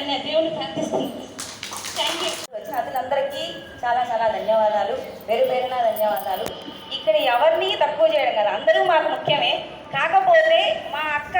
చేయాలని దేవుని ప్రార్థిస్తున్నాను. Thank you. వచ్చిన అతనందరికీ చాలా చాలా ధన్యవాదాలు, పేరు పేరున ధన్యవాదాలు. ఇక్కడ ఎవరిని తక్కువ చేయడం కదా, అందరూ మాకు ముఖ్యమే. కాకపోతే మా అక్క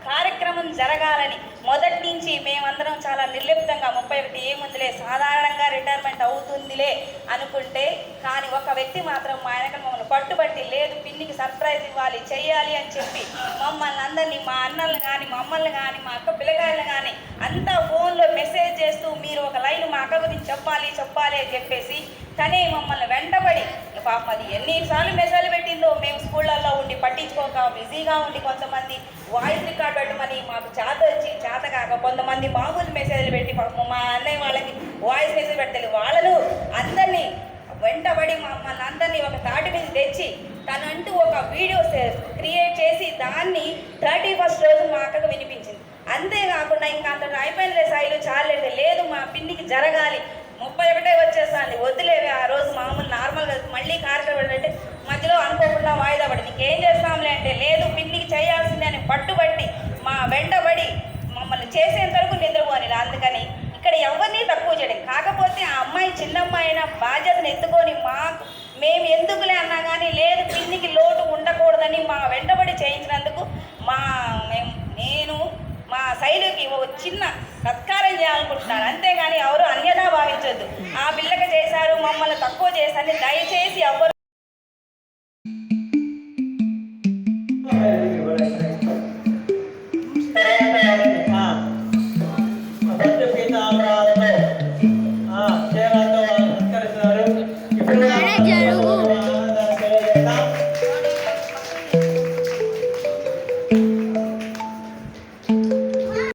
కార్యక్రమం జరగాలని మొదటి నుంచి మేమందరం చాలా నిర్లిప్తంగా 31 ఏముందిలే సాధారణంగా రిటైర్మెంట్ అవుతుందిలే అనుకుంటే, కానీ ఒక వ్యక్తి మాత్రం మా ఆయనకు మమ్మల్ని పట్టుబట్టి లేదు పిన్నికి సర్ప్రైజ్ ఇవ్వాలి చెయ్యాలి అని చెప్పి మమ్మల్ని అందరినీ, మా అన్నల్ని కానీ మమ్మల్ని కానీ మా అక్క పిల్లకాయలను కానీ అంతా ఫోన్లో మెసేజ్ చేస్తూ మీరు ఒక లైన్ మా అక్క గురించి చెప్పాలి చెప్పాలి అని చెప్పేసి తనే మమ్మల్ని వెంటబడి పాపం అది ఎన్నిసార్లు మెసేజ్ పెట్టిందో. మేము స్కూళ్ళల్లో ఉండి పట్టించుకోక బిజీగా ఉండి కొంతమంది వాయిస్ రికార్డ్ పెట్టమని మాకు చేత కాక కొంతమంది మామూలు మెసేజ్లు పెట్టి పాపం మా అన్నయ్య వాళ్ళకి వాయిస్ మెసేజ్ పెట్టాలి. వాళ్ళను అందరినీ వెంటబడి మమ్మల్ని అందరినీ ఒక తాటి మీద తెచ్చి తనంటూ ఒక వీడియో క్రియేట్ చేసి దాన్ని 31st రోజు మా అక్కకు వినిపించింది. అంతేకాకుండా ఇంకా అంత అయిపోయిన స్థాయిలో చాలేదు, లేదు మా పిన్నికి జరగాలి 31 వచ్చేస్తాను వద్దులేవి ఆ రోజు మామూలు నార్మల్గా మళ్ళీ కార్యక్రమం అంటే మధ్యలో అనుకోకుండా వాయిదా పడి నీకేం చేస్తాంలే అంటే లేదు పిన్నికి చేయాల్సిందే అని పట్టుబట్టి మా వెంటబడి మమ్మల్ని చేసేంత వరకు నిద్రపోని. అందుకని ఇక్కడ ఎవరిని తక్కువ చేయడం. కాకపోతే ఆ అమ్మాయి చిన్నమ్మాయి అయినా బాధ్యతను ఎత్తుకొని మేము ఎందుకులే అన్నా కానీ లేదు పిన్నికి లోటు ఉండకూడదని మా వెంటబడి చేయించినందుకు నేను మా శైలికి ఒక చిన్న సత్కారం చేయాలనుకుంటున్నాను. అంతేగాని ఎవరు అన్యదా భావించొద్దు. ఆ పిల్లకి చేశారు మమ్మల్ని తక్కువ చేశారని దయచేసి ఎవరు జరుగు